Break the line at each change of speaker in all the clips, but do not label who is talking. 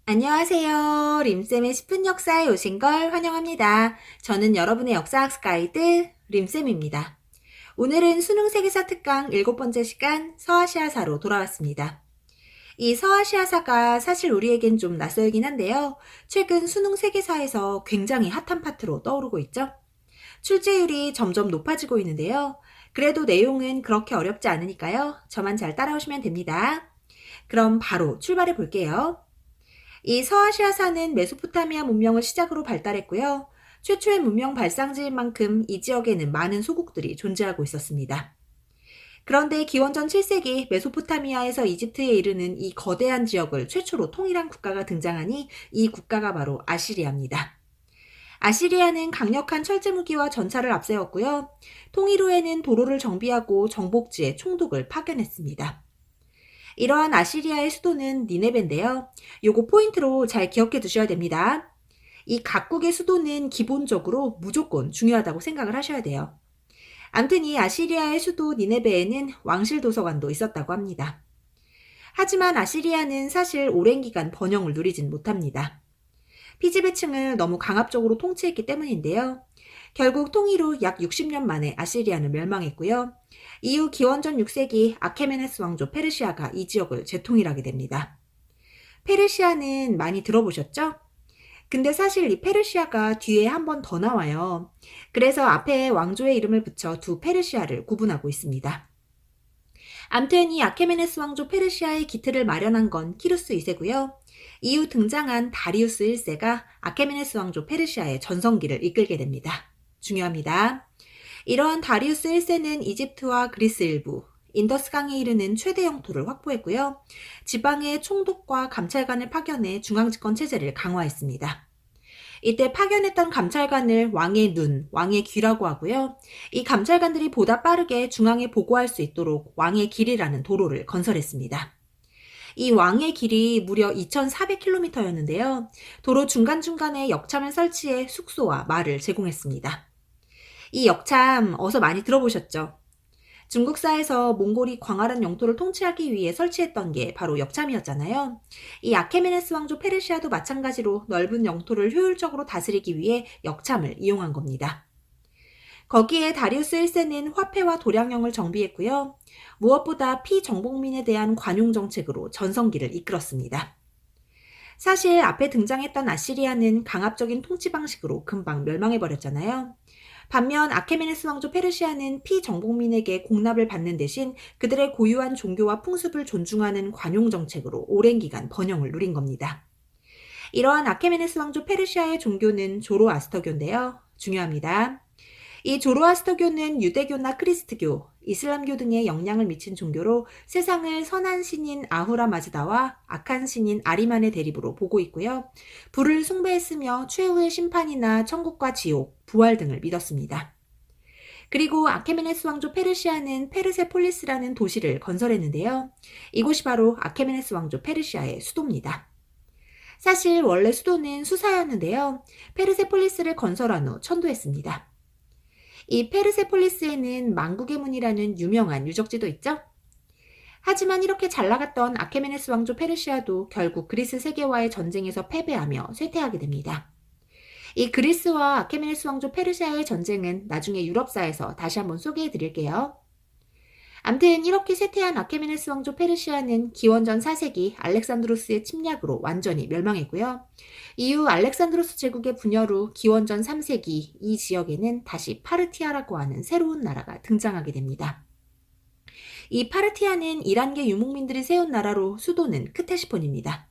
안녕하세요. 림쌤의 10분 역사에 오신 걸 환영합니다. 저는 여러분의 역사학습 가이드 림쌤입니다. 오늘은 수능 세계사 특강 7번째 시간 서아시아사로 돌아왔습니다. 이 서아시아사가 사실 우리에겐 좀 낯설긴 한데요. 최근 수능 세계사에서 굉장히 핫한 파트로 떠오르고 있죠. 출제율이 점점 높아지고 있는데요. 그래도 내용은 그렇게 어렵지 않으니까요. 저만 잘 따라오시면 됩니다. 그럼 바로 출발해 볼게요. 이 서아시아사는 메소포타미아 문명을 시작으로 발달했고요. 최초의 문명 발상지인 만큼 이 지역에는 많은 소국들이 존재하고 있었습니다. 그런데 기원전 7세기 메소포타미아에서 이집트에 이르는 이 거대한 지역을 최초로 통일한 국가가 등장하니 이 국가가 바로 아시리아입니다. 아시리아는 강력한 철제 무기와 전차를 앞세웠고요. 통일 후에는 도로를 정비하고 정복지에 총독을 파견했습니다. 이러한 아시리아의 수도는 니네베인데요. 요거 포인트로 잘 기억해 두셔야 됩니다. 이 각국의 수도는 기본적으로 무조건 중요하다고 생각을 하셔야 돼요. 암튼 이 아시리아의 수도 니네베에는 왕실 도서관도 있었다고 합니다. 하지만 아시리아는 사실 오랜 기간 번영을 누리진 못합니다. 피지배층을 너무 강압적으로 통치했기 때문인데요. 결국 통일 후 약 60년 만에 아시리아는 멸망했고요. 이후 기원전 6세기 아케메네스 왕조 페르시아가 이 지역을 재통일하게 됩니다. 페르시아는 많이 들어보셨죠? 근데 사실 이 페르시아가 뒤에 한 번 더 나와요. 그래서 앞에 왕조의 이름을 붙여 두 페르시아를 구분하고 있습니다. 암튼 이 아케메네스 왕조 페르시아의 기틀을 마련한 건 키루스 2세고요. 이후 등장한 다리우스 1세가 아케메네스 왕조 페르시아의 전성기를 이끌게 됩니다. 중요합니다. 이러한 다리우스 1세는 이집트와 그리스 일부, 인더스강에 이르는 최대 영토를 확보했고요. 지방에 총독과 감찰관을 파견해 중앙집권 체제를 강화했습니다. 이때 파견했던 감찰관을 왕의 눈, 왕의 귀라고 하고요. 이 감찰관들이 보다 빠르게 중앙에 보고할 수 있도록 왕의 길이라는 도로를 건설했습니다. 이 왕의 길이 무려 2,400km였는데요. 도로 중간중간에 역참을 설치해 숙소와 말을 제공했습니다. 이 역참 어서 많이 들어보셨죠? 중국사에서 몽골이 광활한 영토를 통치하기 위해 설치했던 게 바로 역참이었잖아요. 이 아케메네스 왕조 페르시아도 마찬가지로 넓은 영토를 효율적으로 다스리기 위해 역참을 이용한 겁니다. 거기에 다리우스 1세는 화폐와 도량령을 정비했고요. 무엇보다 피정복민에 대한 관용 정책으로 전성기를 이끌었습니다. 사실 앞에 등장했던 아시리아는 강압적인 통치 방식으로 금방 멸망해버렸잖아요. 반면 아케메네스 왕조 페르시아는 피정복민에게 공납을 받는 대신 그들의 고유한 종교와 풍습을 존중하는 관용 정책으로 오랜 기간 번영을 누린 겁니다. 이러한 아케메네스 왕조 페르시아의 종교는 조로아스터교인데요. 중요합니다. 이 조로아스터교는 유대교나 크리스트교, 이슬람교 등에 영향을 미친 종교로 세상을 선한 신인 아후라 마즈다와 악한 신인 아리만의 대립으로 보고 있고요. 불을 숭배했으며 최후의 심판이나 천국과 지옥, 부활 등을 믿었습니다. 그리고 아케메네스 왕조 페르시아는 페르세폴리스라는 도시를 건설했는데요. 이곳이 바로 아케메네스 왕조 페르시아의 수도입니다. 사실 원래 수도는 수사였는데요. 페르세폴리스를 건설한 후 천도했습니다. 이 페르세폴리스에는 만국의 문이라는 유명한 유적지도 있죠? 하지만 이렇게 잘 나갔던 아케메네스 왕조 페르시아도 결국 그리스 세계와의 전쟁에서 패배하며 쇠퇴하게 됩니다. 이 그리스와 아케메네스 왕조 페르시아의 전쟁은 나중에 유럽사에서 다시 한번 소개해 드릴게요. 암튼 이렇게 쇠퇴한 아케메네스 왕조 페르시아는 기원전 4세기 알렉산드로스의 침략으로 완전히 멸망했고요. 이후 알렉산드로스 제국의 분열 후 기원전 3세기 이 지역에는 다시 파르티아라고 하는 새로운 나라가 등장하게 됩니다. 이 파르티아는 이란계 유목민들이 세운 나라로 수도는 크테시폰입니다.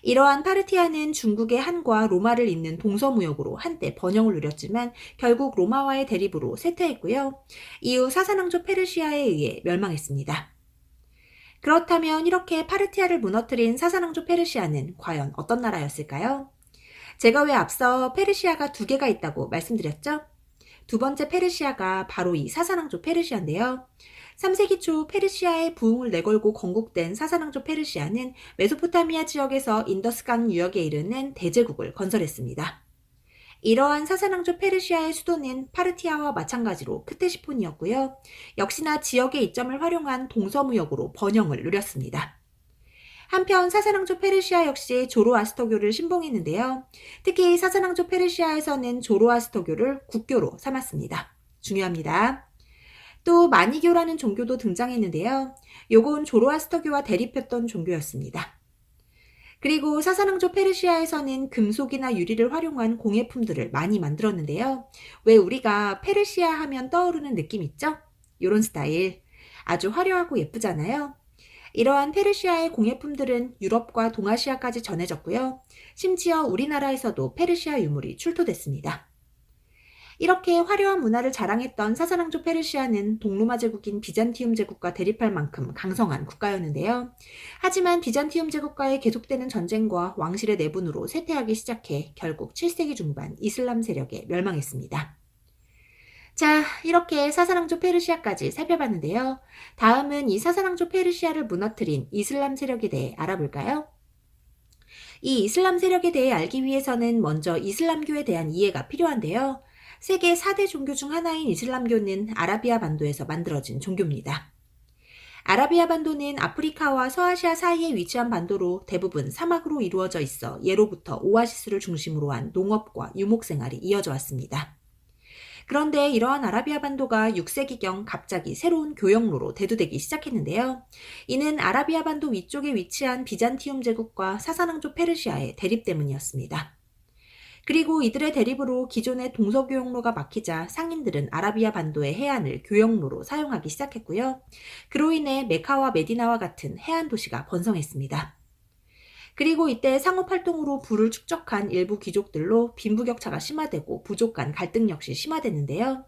이러한 파르티아는 중국의 한과 로마를 잇는 동서무역으로 한때 번영을 누렸지만 결국 로마와의 대립으로 쇠퇴했고요. 이후 사사왕조 페르시아에 의해 멸망했습니다. 그렇다면 이렇게 파르티아를 무너뜨린 사사왕조 페르시아는 과연 어떤 나라였을까요? 제가 왜 앞서 페르시아가 두 개가 있다고 말씀드렸죠? 두 번째 페르시아가 바로 이 사사왕조 페르시아인데요. 3세기 초 페르시아의 부흥을 내걸고 건국된 사사왕조 페르시아는 메소포타미아 지역에서 인더스강 유역에 이르는 대제국을 건설했습니다. 이러한 사사왕조 페르시아의 수도는 파르티아와 마찬가지로 크테시폰이었고요. 역시나 지역의 이점을 활용한 동서무역으로 번영을 누렸습니다. 한편 사사랑조 페르시아 역시 조로아스터교를 신봉했는데요. 특히 사사랑조 페르시아에서는 조로아스터교를 국교로 삼았습니다. 중요합니다. 또 마니교라는 종교도 등장했는데요. 요건 조로아스터교와 대립했던 종교였습니다. 그리고 사사랑조 페르시아에서는 금속이나 유리를 활용한 공예품들을 많이 만들었는데요. 왜 우리가 페르시아 하면 떠오르는 느낌 있죠? 요런 스타일. 아주 화려하고 예쁘잖아요. 이러한 페르시아의 공예품들은 유럽과 동아시아까지 전해졌고요. 심지어 우리나라에서도 페르시아 유물이 출토됐습니다. 이렇게 화려한 문화를 자랑했던 사사랑조 페르시아는 동로마 제국인 비잔티움 제국과 대립할 만큼 강성한 국가였는데요. 하지만 비잔티움 제국과의 계속되는 전쟁과 왕실의 내분으로 쇠퇴하기 시작해 결국 7세기 중반 이슬람 세력에 멸망했습니다. 자, 이렇게 사사랑조 페르시아까지 살펴봤는데요. 다음은 이 사사랑조 페르시아를 무너뜨린 이슬람 세력에 대해 알아볼까요? 이 이슬람 세력에 대해 알기 위해서는 먼저 이슬람교에 대한 이해가 필요한데요. 세계 4대 종교 중 하나인 이슬람교는 아라비아 반도에서 만들어진 종교입니다. 아라비아 반도는 아프리카와 서아시아 사이에 위치한 반도로 대부분 사막으로 이루어져 있어 예로부터 오아시스를 중심으로 한 농업과 유목 생활이 이어져 왔습니다. 그런데 이러한 아라비아 반도가 6세기경 갑자기 새로운 교역로로 대두되기 시작했는데요. 이는 아라비아 반도 위쪽에 위치한 비잔티움 제국과 사사랑조 페르시아의 대립 때문이었습니다. 그리고 이들의 대립으로 기존의 동서교역로가 막히자 상인들은 아라비아 반도의 해안을 교역로로 사용하기 시작했고요. 그로 인해 메카와 메디나와 같은 해안 도시가 번성했습니다. 그리고 이때 상업활동으로 부를 축적한 일부 귀족들로 빈부격차가 심화되고 부족 간 갈등 역시 심화됐는데요.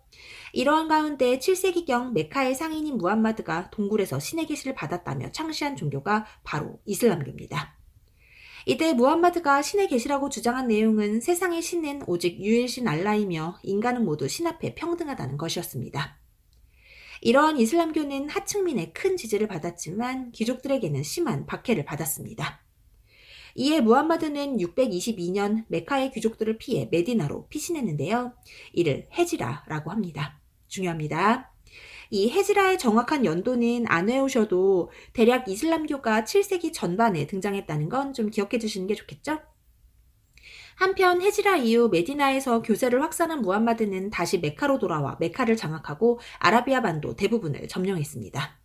이러한 가운데 7세기경 메카의 상인인 무함마드가 동굴에서 신의 계시를 받았다며 창시한 종교가 바로 이슬람교입니다. 이때 무함마드가 신의 계시라고 주장한 내용은 세상의 신은 오직 유일신 알라이며 인간은 모두 신 앞에 평등하다는 것이었습니다. 이러한 이슬람교는 하층민의 큰 지지를 받았지만 귀족들에게는 심한 박해를 받았습니다. 이에 무함마드는 622년 메카의 귀족들을 피해 메디나로 피신했는데요. 이를 헤지라라고 합니다. 중요합니다. 이 헤지라의 정확한 연도는 안 외우셔도 대략 이슬람교가 7세기 전반에 등장했다는 건 좀 기억해 주시는 게 좋겠죠? 한편 헤지라 이후 메디나에서 교세를 확산한 무함마드는 다시 메카로 돌아와 메카를 장악하고 아라비아 반도 대부분을 점령했습니다.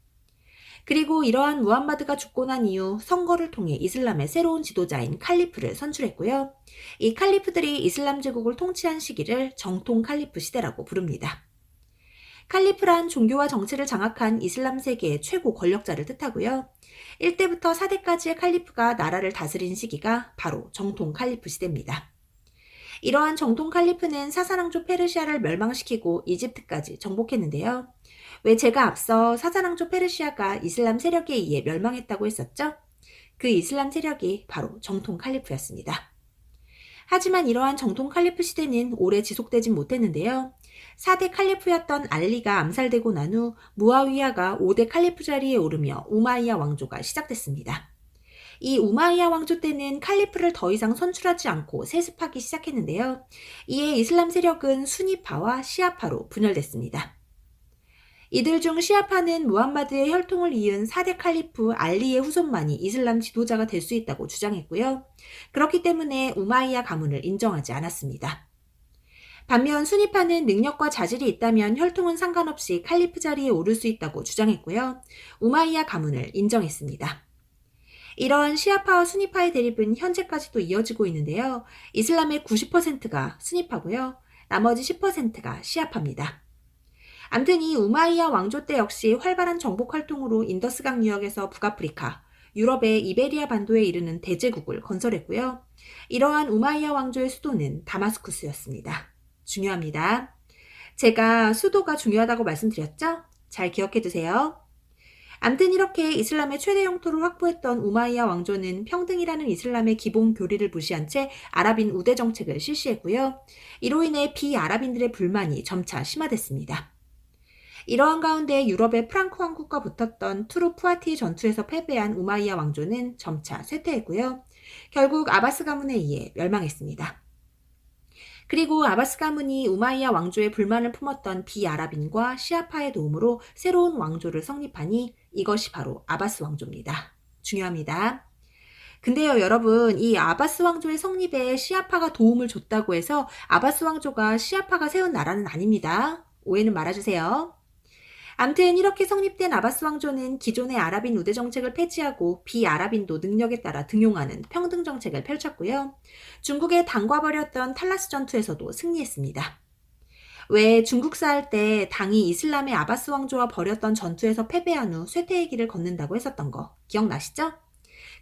그리고 이러한 무함마드가 죽고 난 이후 선거를 통해 이슬람의 새로운 지도자인 칼리프를 선출했고요. 이 칼리프들이 이슬람 제국을 통치한 시기를 정통 칼리프 시대라고 부릅니다. 칼리프란 종교와 정치를 장악한 이슬람 세계의 최고 권력자를 뜻하고요. 1대부터 4대까지의 칼리프가 나라를 다스린 시기가 바로 정통 칼리프 시대입니다. 이러한 정통 칼리프는 사사랑조 페르시아를 멸망시키고 이집트까지 정복했는데요. 왜 제가 앞서 사사랑조 페르시아가 이슬람 세력에 의해 멸망했다고 했었죠? 그 이슬람 세력이 바로 정통 칼리프였습니다. 하지만 이러한 정통 칼리프 시대는 오래 지속되진 못했는데요. 4대 칼리프였던 알리가 암살되고 난 후 무아위야가 5대 칼리프 자리에 오르며 우마이야 왕조가 시작됐습니다. 이 우마이야 왕조 때는 칼리프를 더 이상 선출하지 않고 세습하기 시작했는데요. 이에 이슬람 세력은 수니파와 시아파로 분열됐습니다. 이들 중 시아파는 무함마드의 혈통을 이은 4대 칼리프 알리의 후손만이 이슬람 지도자가 될 수 있다고 주장했고요. 그렇기 때문에 우마이야 가문을 인정하지 않았습니다. 반면 수니파는 능력과 자질이 있다면 혈통은 상관없이 칼리프 자리에 오를 수 있다고 주장했고요. 우마이야 가문을 인정했습니다. 이러한 시아파와 수니파의 대립은 현재까지도 이어지고 있는데요. 이슬람의 90%가 수니파고요. 나머지 10%가 시아파입니다. 암튼 이 우마이야 왕조 때 역시 활발한 정복 활동으로 인더스강 유역에서 북아프리카, 유럽의 이베리아 반도에 이르는 대제국을 건설했고요. 이러한 우마이야 왕조의 수도는 다마스쿠스였습니다. 중요합니다. 제가 수도가 중요하다고 말씀드렸죠? 잘 기억해 두세요. 암튼 이렇게 이슬람의 최대 영토를 확보했던 우마이야 왕조는 평등이라는 이슬람의 기본 교리를 무시한 채 아랍인 우대 정책을 실시했고요. 이로 인해 비아랍인들의 불만이 점차 심화됐습니다. 이러한 가운데 유럽의 프랑크 왕국과 붙었던 투르푸아티 전투에서 패배한 우마이야 왕조는 점차 쇠퇴했고요. 결국 아바스 가문에 의해 멸망했습니다. 그리고 아바스 가문이 우마이야 왕조의 불만을 품었던 비아랍인과 시아파의 도움으로 새로운 왕조를 성립하니 이것이 바로 아바스 왕조입니다. 중요합니다. 근데요, 여러분, 이 아바스 왕조의 성립에 시아파가 도움을 줬다고 해서 아바스 왕조가 시아파가 세운 나라는 아닙니다. 오해는 말아주세요. 암튼 이렇게 성립된 아바스 왕조는 기존의 아랍인 우대 정책을 폐지하고 비아랍인도 능력에 따라 등용하는 평등 정책을 펼쳤고요. 중국에 당과벌이었던 탈라스 전투에서도 승리했습니다. 왜 중국사 할 때 당이 이슬람의 아바스 왕조와 벌였던 전투에서 패배한 후 쇠퇴의 길을 걷는다고 했었던 거 기억나시죠?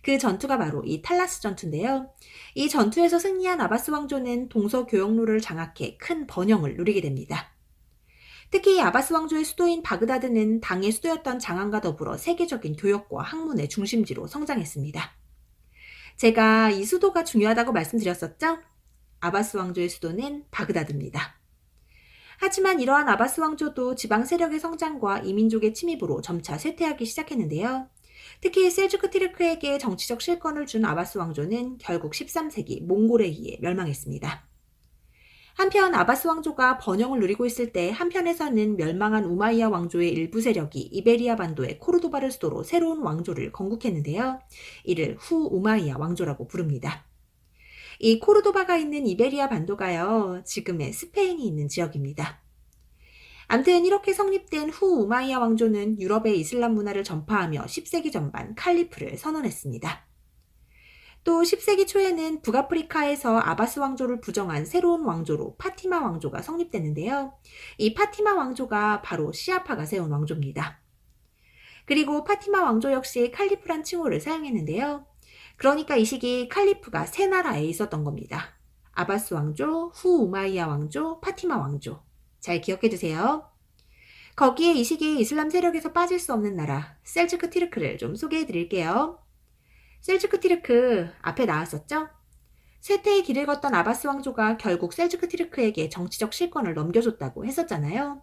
그 전투가 바로 이 탈라스 전투인데요. 이 전투에서 승리한 아바스 왕조는 동서교역로를 장악해 큰 번영을 누리게 됩니다. 특히 아바스 왕조의 수도인 바그다드는 당의 수도였던 장안과 더불어 세계적인 교역과 학문의 중심지로 성장했습니다. 제가 이 수도가 중요하다고 말씀드렸었죠? 아바스 왕조의 수도는 바그다드입니다. 하지만 이러한 아바스 왕조도 지방 세력의 성장과 이민족의 침입으로 점차 쇠퇴하기 시작했는데요. 특히 셀주크 티르크에게 정치적 실권을 준 아바스 왕조는 결국 13세기 몽골에 의해 멸망했습니다. 한편 아바스 왕조가 번영을 누리고 있을 때 한편에서는 멸망한 우마이야 왕조의 일부 세력이 이베리아 반도의 코르도바를 수도로 새로운 왕조를 건국했는데요. 이를 후 우마이야 왕조라고 부릅니다. 이 코르도바가 있는 이베리아 반도가요, 지금의 스페인이 있는 지역입니다. 암튼 이렇게 성립된 후 우마이야 왕조는 유럽의 이슬람 문화를 전파하며 10세기 전반 칼리프를 선언했습니다. 또 10세기 초에는 북아프리카에서 아바스 왕조를 부정한 새로운 왕조로 파티마 왕조가 성립됐는데요. 이 파티마 왕조가 바로 시아파가 세운 왕조입니다. 그리고 파티마 왕조 역시 칼리프란 칭호를 사용했는데요. 그러니까 이 시기 칼리프가 세 나라에 있었던 겁니다. 아바스 왕조, 후 우마이야 왕조, 파티마 왕조. 잘 기억해 두세요. 거기에 이 시기 이슬람 세력에서 빠질 수 없는 나라 셀주크 티르크를 좀 소개해 드릴게요. 셀주크 티르크 앞에 나왔었죠? 쇠퇴의 길을 걷던 아바스 왕조가 결국 셀주크 티르크에게 정치적 실권을 넘겨줬다고 했었잖아요.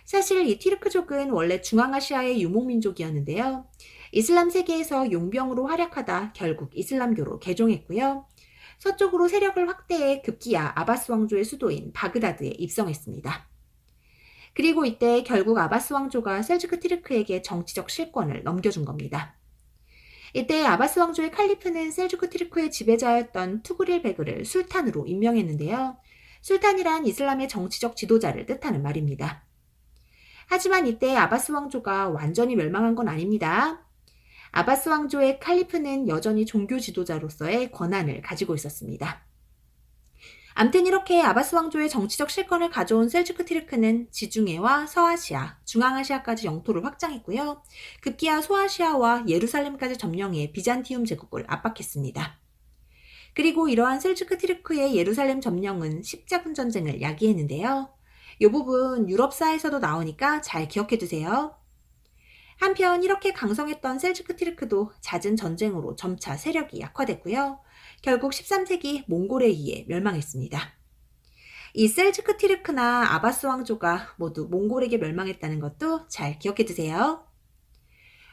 사실 이 티르크족은 원래 중앙아시아의 유목민족이었는데요. 이슬람 세계에서 용병으로 활약하다 결국 이슬람교로 개종했고요. 서쪽으로 세력을 확대해 급기야 아바스 왕조의 수도인 바그다드에 입성했습니다. 그리고 이때 결국 아바스 왕조가 셀주크 티르크에게 정치적 실권을 넘겨준 겁니다. 이때 아바스 왕조의 칼리프는 셀주크 티르크의 지배자였던 투그릴 베그를 술탄으로 임명했는데요. 술탄이란 이슬람의 정치적 지도자를 뜻하는 말입니다. 하지만 이때 아바스 왕조가 완전히 멸망한 건 아닙니다. 아바스 왕조의 칼리프는 여전히 종교 지도자로서의 권한을 가지고 있었습니다. 암튼 이렇게 아바스 왕조의 정치적 실권을 가져온 셀주크 티르크는 지중해와 서아시아, 중앙아시아까지 영토를 확장했고요. 급기야 소아시아와 예루살렘까지 점령해 비잔티움 제국을 압박했습니다. 그리고 이러한 셀주크 티르크의 예루살렘 점령은 십자군 전쟁을 야기했는데요. 이 부분 유럽사에서도 나오니까 잘 기억해 두세요. 한편 이렇게 강성했던 셀주크 티르크도 잦은 전쟁으로 점차 세력이 약화됐고요. 결국 13세기 몽골에 의해 멸망했습니다. 이 셀주크 티르크나 아바스 왕조가 모두 몽골에게 멸망했다는 것도 잘 기억해 두세요.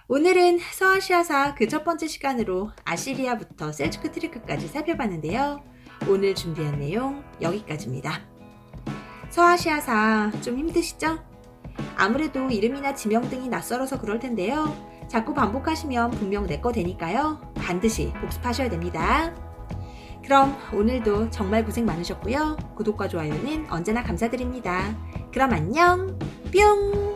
오늘은 서아시아사 그 첫 번째 시간으로 아시리아부터 셀주크 티르크까지 살펴봤는데요. 오늘 준비한 내용 여기까지입니다. 서아시아사 좀 힘드시죠? 아무래도 이름이나 지명 등이 낯설어서 그럴 텐데요. 자꾸 반복하시면 분명 내 거 되니까요. 반드시 복습하셔야 됩니다. 그럼 오늘도 정말 고생 많으셨고요. 구독과 좋아요는 언제나 감사드립니다. 그럼 안녕, 뿅!